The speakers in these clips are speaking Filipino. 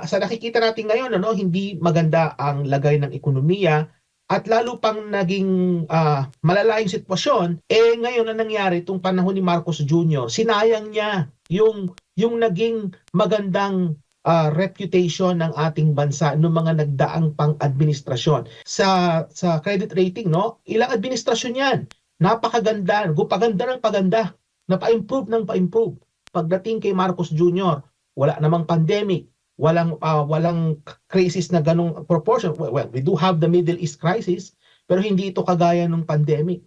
Sa nakikita natin ngayon, hindi maganda ang lagay ng ekonomiya at lalo pang naging malala yung sitwasyon, ngayon na nangyari itong panahon ni Marcos Jr., sinayang niya yung naging magandang reputation ng ating bansa noong mga nagdaang pang-administrasyon. Sa credit rating, ilang administrasyon yan? Napakaganda, paganda ng paganda, pa-improve ng pa-improve. Pagdating kay Marcos Jr., wala namang pandemic, walang crisis na ganong proportion. Well, we do have the Middle East crisis, pero hindi ito kagaya ng pandemic.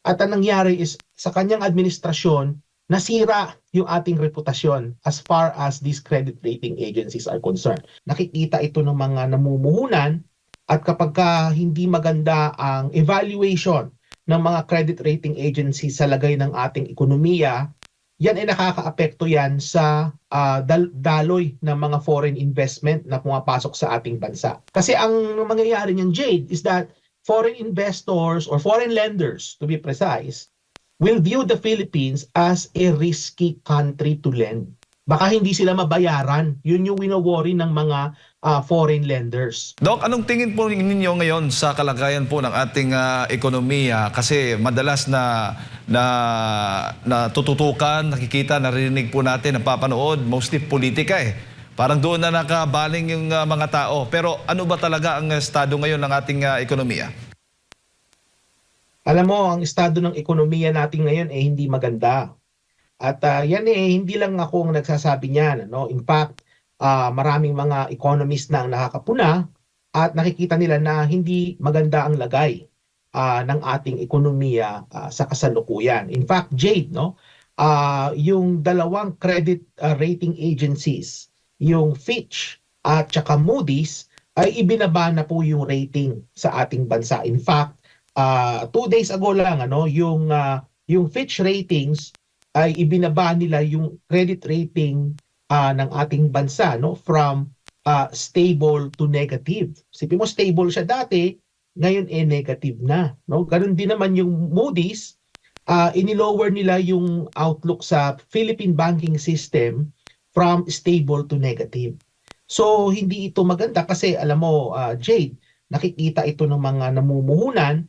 At ang nangyari is, sa kanyang administrasyon, nasira yung ating reputasyon as far as these credit rating agencies are concerned. Nakikita ito ng mga namumuhunan, at kapag hindi maganda ang evaluation ng mga credit rating agencies sa lagay ng ating ekonomiya, yan ay nakakaapekto yan sa daloy ng mga foreign investment na pumapasok sa ating bansa. Kasi ang mangyayari niyan, Jade, is that foreign investors or foreign lenders, to be precise, will view the Philippines as a risky country to lend. Baka hindi sila mabayaran. Yun yung wino-worry ng mga foreign lenders. Doc, anong tingin po ninyo ngayon sa kalagayan po ng ating ekonomiya? Kasi madalas na tututukan, nakikita, narinig po natin, napapanood, mostly politika Parang doon na nakabaling yung mga tao. Pero ano ba talaga ang estado ngayon ng ating ekonomiya? Alam mo, ang estado ng ekonomiya natin ngayon hindi maganda. At yan hindi lang ako ang nagsasabi niyan. In fact, maraming mga economists na ang nakakapuna at nakikita nila na hindi maganda ang lagay ng ating ekonomiya sa kasalukuyan. In fact, Jade, yung dalawang credit rating agencies, yung Fitch at saka Moody's, ay ibinaba na po yung rating sa ating bansa. In fact, 2 days ago lang, yung Fitch ratings ay ibinaba nila yung credit rating ng ating bansa from stable to negative. Sipin mo, stable siya dati, ngayon negative na. Ganun din naman yung Moody's, inilower nila yung outlook sa Philippine banking system from stable to negative. So hindi ito maganda kasi alam mo, Jade, nakikita ito ng mga namumuhunan,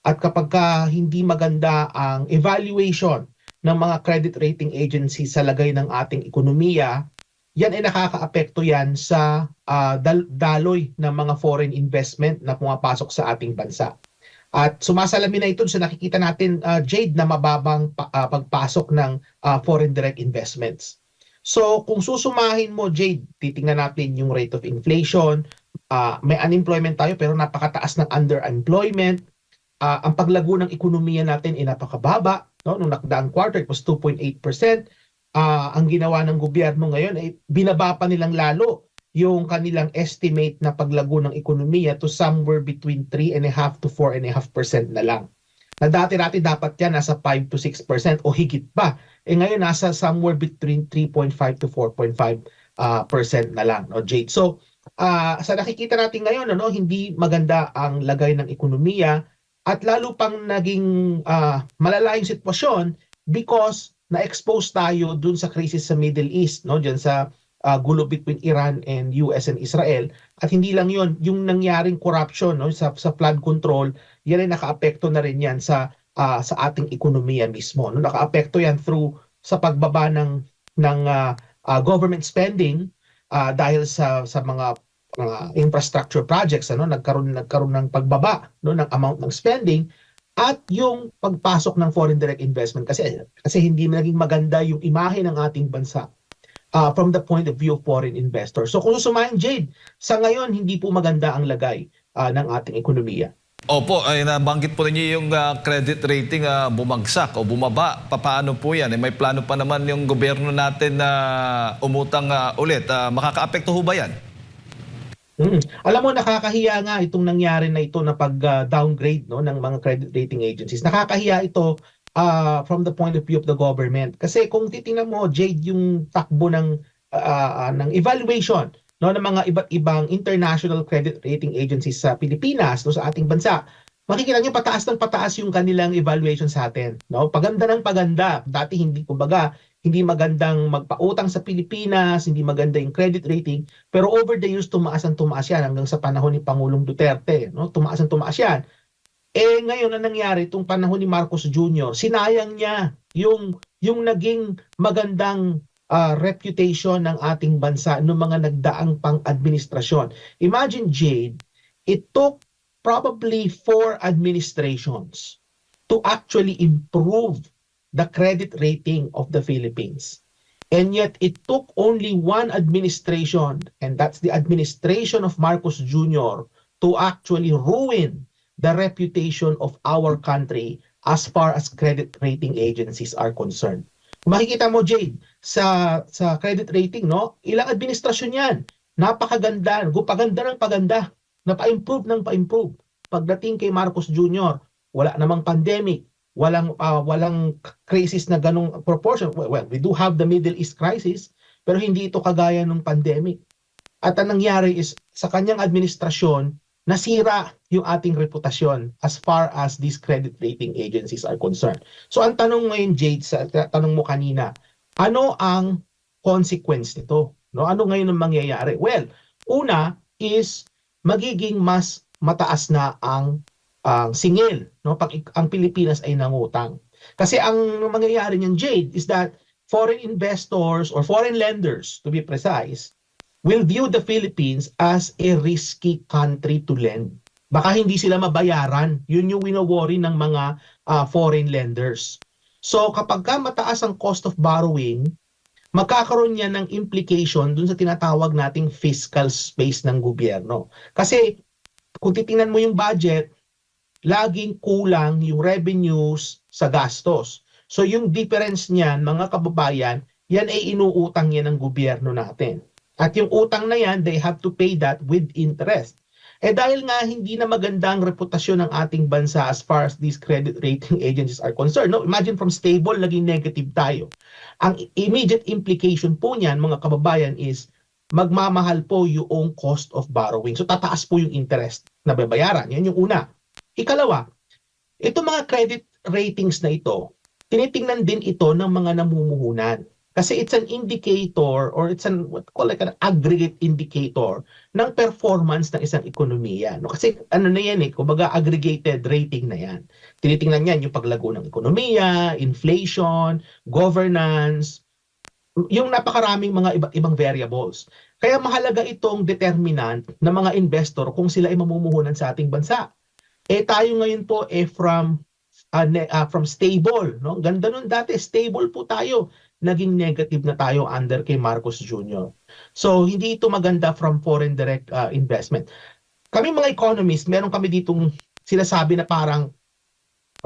at kapag hindi maganda ang evaluation ng mga credit rating agencies sa lagay ng ating ekonomiya, yan ay nakakaapekto yan sa daloy ng mga foreign investment na pumapasok sa ating bansa. At sumasalamin na ito sa nakikita natin, Jade, na mababang pagpasok ng foreign direct investments. So kung susumahin mo, Jade, titingnan natin yung rate of inflation, may unemployment tayo pero napakataas ng underemployment. Ang paglago ng ekonomiya natin ay napakababa. Nung nakdaang quarter, it was 2.8%. Ang ginawa ng gobyerno ngayon ay binaba pa nilang lalo yung kanilang estimate na paglago ng ekonomiya to somewhere between 3.5% to 4.5% na lang. Na dati-dati dapat yan nasa 5 to 6% o higit pa. Ngayon nasa somewhere between 3.5 to 4.5% na lang, Jade. So sa nakikita natin ngayon, hindi maganda ang lagay ng ekonomiya. At lalo pang naging malala yung sitwasyon because na-expose tayo dun sa krisis sa Middle East, dyan sa gulo between Iran and US and Israel. At hindi lang yun, yung nangyaring corruption sa flood control, yan ay nakaapekto na rin yan sa ating ekonomiya mismo. Nakaapekto yan through sa pagbaba ng government spending dahil sa mga infrastructure projects, nagkaroon ng pagbaba ng amount ng spending, at yung pagpasok ng foreign direct investment kasi hindi naging maganda yung imahe ng ating bansa from the point of view of foreign investors. So kung susumahin, Jade, sa ngayon hindi po maganda ang lagay ng ating ekonomiya. Opo, ay nabanggit po ninyo yung credit rating bumagsak o bumaba. Paano po yan? May plano pa naman yung gobyerno natin na umutang ulit. Makakaapekto ho ba yan? Alam mo, nakakahiya nga itong nangyari na ito na pag-downgrade ng mga credit rating agencies. Nakakahiya ito from the point of view of the government. Kasi kung titingnan mo, Jade, yung takbo ng evaluation ng mga iba't ibang international credit rating agencies sa Pilipinas, sa ating bansa, makikita nyo pataas ng pataas yung kanilang evaluation sa atin. Paganda ng paganda. Dati hindi, kumbaga, hindi magandang magpautang sa Pilipinas, hindi maganda yung credit rating, pero over the years tumaas ang tumaas yan hanggang sa panahon ni Pangulong Duterte, no? Tumaas ang tumaas yan. Eh ngayon ang nangyari itong panahon ni Marcos Jr., sinayang niya yung naging magandang reputation ng ating bansa noong mga nagdaang pang-administrasyon. Imagine, Jade, it took probably 4 administrations to actually improve the credit rating of the Philippines. And yet it took only one administration, and that's the administration of Marcos Jr., to actually ruin the reputation of our country as far as credit rating agencies are concerned. Kung makikita mo, Jade, sa credit rating, no? Ilang administrasyon yan. Napakaganda, paganda ng paganda, napa-improve ng pa-improve. Pagdating kay Marcos Jr., wala namang pandemic, walang crisis na ganong proportion. Well, we do have the Middle East crisis, pero hindi ito kagaya ng pandemic. At ang nangyari is, sa kanyang administrasyon, nasira yung ating reputasyon as far as these credit rating agencies are concerned. So ang tanong ngayon, Jade, sa tanong mo kanina, ano ang consequence nito? No? Ano ngayon ang mangyayari? Well, una is magiging mas mataas na ang singil, no? Pag ang Pilipinas ay nangutang. Kasi ang mangyayari niyan, Jade, is that foreign investors or foreign lenders, to be precise, will view the Philippines as a risky country to lend. Baka hindi sila mabayaran. Yun yung wino-worry ng mga foreign lenders. So kapag mataas ang cost of borrowing, magkakaroon niya ng implication dun sa tinatawag nating fiscal space ng gobyerno. Kasi kung titingnan mo yung budget, laging kulang yung revenues sa gastos. So yung difference niyan, mga kababayan, yan ay inuutang yan ng gobyerno natin. At yung utang na yan, they have to pay that with interest. Eh dahil nga hindi na magandang reputasyon ng ating bansa as far as these credit rating agencies are concerned. No? Imagine from stable, naging negative tayo. Ang immediate implication po niyan, mga kababayan, is magmamahal po yung cost of borrowing. So tataas po yung interest na babayaran. Yan yung una. Ikalawa, itong mga credit ratings na ito, tinitingnan din ito ng mga namumuhunan. Kasi it's an indicator or it's what call like an aggregate indicator ng performance ng isang ekonomiya. No? Kasi ano na yan kumbaga aggregated rating na yan. Tinitingnan yan yung paglago ng ekonomiya, inflation, governance, yung napakaraming mga iba't ibang variables. Kaya mahalaga itong determinant ng mga investor kung sila ay mamumuhunan sa ating bansa. Eh tayo ngayon po from stable, no? Ganda nun dati, stable po tayo. Naging negative na tayo under kay Marcos Jr. So hindi ito maganda from foreign direct investment. Kami mga economists, meron kami ditong sinasabi na parang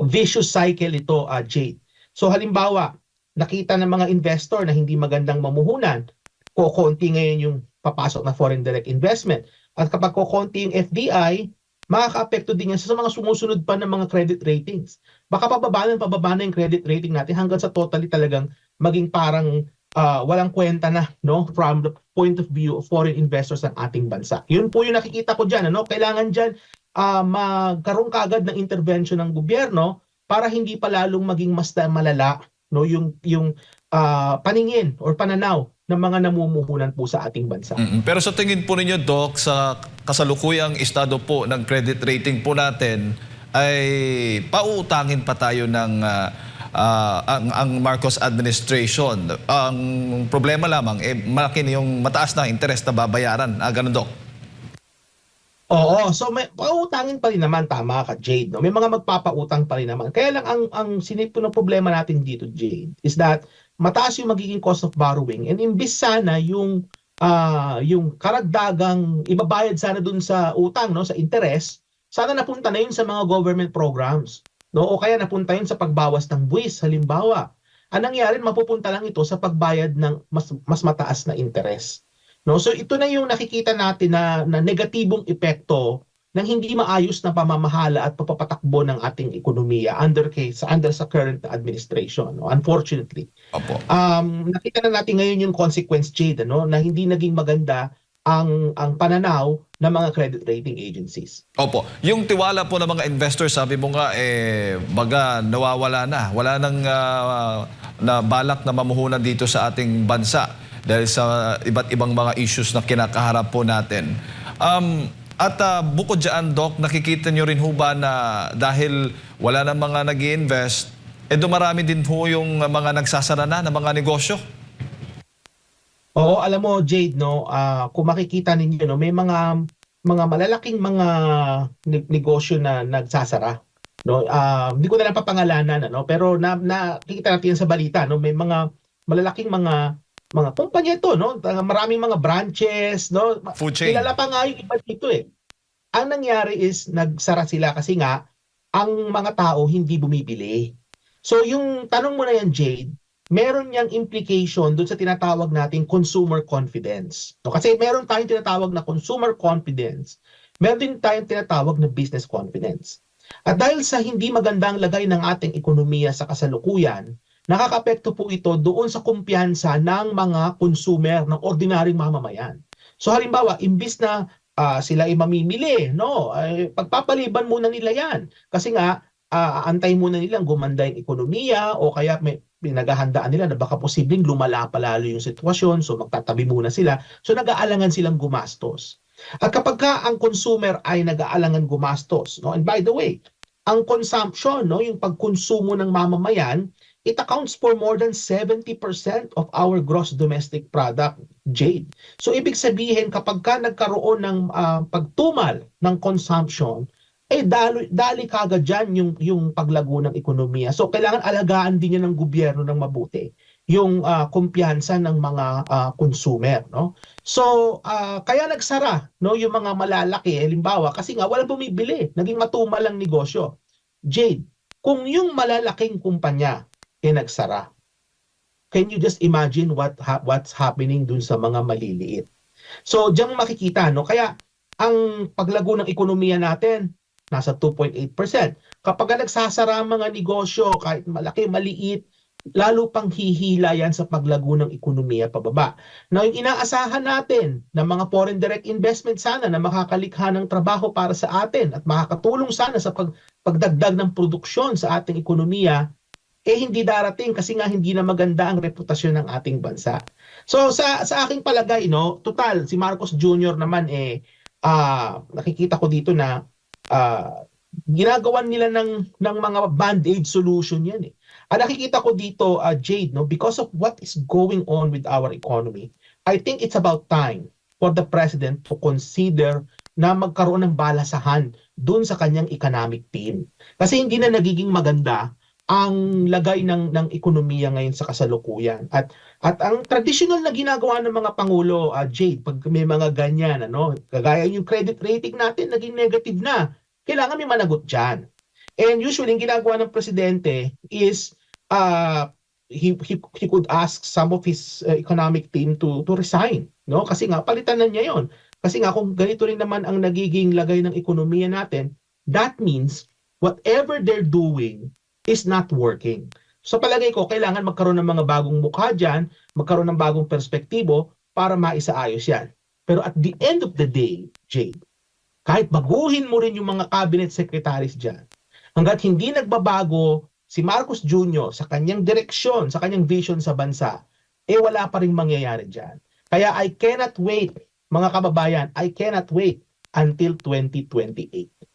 vicious cycle ito, Jade. So halimbawa, nakita ng mga investor na hindi magandang mamuhunan, kokonti ngayon yung papasok na foreign direct investment. At kapag kokonti yung FDI, makaka-apekto din yan sa mga sumusunod pa ng mga credit ratings. Baka pababa na yung credit rating natin hanggang sa totally talagang maging parang walang kwenta na, no, from the point of view of foreign investors ng ating bansa. Yun po yung nakikita ko dyan. Ano? Kailangan dyan magkaroon kagad ng intervention ng gobyerno para hindi pa lalong maging mas malala, no, yung paningin or pananaw ng mga namumuhunan po sa ating bansa. Pero sa tingin po ninyo, Doc, sa kasalukuyang estado po ng credit rating po natin, ay pauutangin pa tayo ng ang Marcos administration. Ang problema lamang, malaki na yung mataas na interest na babayaran. Ganun, Doc? Oo, so may pautangin pa rin naman, tama ka, Jade. No? May mga magpapautang pa rin naman. Kaya lang ang sinipo ng problema natin dito, Jade, is that mataas yung magiging cost of borrowing, and imbis sana yung karagdagang ibabayad sana dun sa utang, no, sa interest, sana napunta na yun sa mga government programs, no, o kaya napunta yun sa pagbawas ng buwis halimbawa. Ang nangyari, mapupunta lang ito sa pagbayad ng mas mataas na interest. No, so ito na yung nakikita natin na negatibong epekto ng hindi maayos na pamamahala at papatakbo ng ating ekonomiya under sa current administration, no? Unfortunately. Opo. Nakita na natin ngayon yung consequence, Jade, no, na hindi naging maganda ang pananaw ng mga credit rating agencies. Opo. Yung tiwala po ng mga investors, sabi mo nga, baga nawawala na. Wala nang na balak na mamuhunan dito sa ating bansa dahil sa iba't ibang mga issues na kinakaharap po natin. Bukod dyan, Doc, nakikita nyo rin ho ba na dahil wala na mga nag-i-invest, dumarami din po yung mga nagsasara na ng mga negosyo? Oo, alam mo Jade, no, kung makikita ninyo, no, may mga malalaking mga negosyo na nagsasara, no. Hindi ko na lang papangalanan, ano, pero nakikita natin yan sa balita, no, may mga malalaking mga kumpanya ito, no, maraming mga branches, no. Food chain. Kilala pa nga yung iba dito eh. Ang nangyari is nagsara sila kasi nga ang mga tao hindi bumibili. So yung tanong mo na yan, Jade, meron niyang implication doon sa tinatawag nating consumer confidence. No, kasi meron tayong tinatawag na consumer confidence, meron din tayong tinatawag na business confidence. At dahil sa hindi magandang lagay ng ating ekonomiya sa kasalukuyan, nakakapekto po ito doon sa kumpiyansa ng mga consumer, ng ordinaryong mamamayan. So halimbawa, imbis na sila ay mamimili, no, ay pagpapaliban muna nila yan. Kasi nga, aantay muna nilang gumanda yung ekonomiya o kaya may pinaghahandaan nila na baka posibleng lumala pa lalo yung sitwasyon, so magtatabi muna sila. So nag-aalangan silang gumastos. At kapag ka ang consumer ay nag-aalangan gumastos, no, and by the way, ang consumption, no, yung pagkonsumo ng mamamayan, it accounts for more than 70% of our gross domestic product, Jade. So ibig sabihin kapag ka nagkaroon ng pagtumal ng consumption, dali kagad dyan yung paglago ng ekonomiya. So kailangan alagaan din yan ng gobyerno ng mabuti yung kumpiyansa ng mga consumer, no. So kaya nagsara, no, yung mga malalaki, halimbawa kasi nga walang bumibili, naging matumal ang negosyo. Jade, kung yung malalaking kumpanya nagsara, can you just imagine what's happening dun sa mga maliliit? So diyan makikita, no, kaya ang paglago ng ekonomiya natin nasa 2.8%. Kapag nagsasara ang mga negosyo, kahit malaki, maliit, lalo pang hihila yan sa paglago ng ekonomiya pababa. Now, yung inaasahan natin ng mga foreign direct investment sana na makakalikha ng trabaho para sa atin at makakatulong sana sa pagdagdag ng produksyon sa ating ekonomiya, hindi darating kasi nga hindi na maganda ang reputasyon ng ating bansa. So sa aking palagay, no, total si Marcos Jr. naman nakikita ko dito na ginagawan nila ng mga band-aid solution yan eh. Nakikita ko dito, Jade, no, because of what is going on with our economy, I think it's about time for the President to consider na magkaroon ng balasahan dun sa kanyang economic team. Kasi hindi na nagiging maganda ang lagay ng ekonomiya ngayon sa kasalukuyan. At ang traditional na ginagawa ng mga pangulo, Jade, pag may mga ganyan, ano, kagaya yung credit rating natin naging negative na, kailangan may managot dyan. And usually, yung ginagawa ng presidente is he could ask some of his economic team to resign, no? Kasi nga palitan na niya 'yon. Kasi nga kung ganito rin naman ang nagiging lagay ng ekonomiya natin, that means whatever they're doing is not working. So palagay ko, kailangan magkaroon ng mga bagong mukha dyan, magkaroon ng bagong perspektibo para maisaayos yan. Pero at the end of the day, Jade, kahit baguhin mo rin yung mga cabinet secretaries dyan, hanggat hindi nagbabago si Marcos Jr. sa kanyang direksyon, sa kanyang vision sa bansa, wala pa rin mangyayari dyan. Kaya I cannot wait, mga kababayan, I cannot wait until 2028.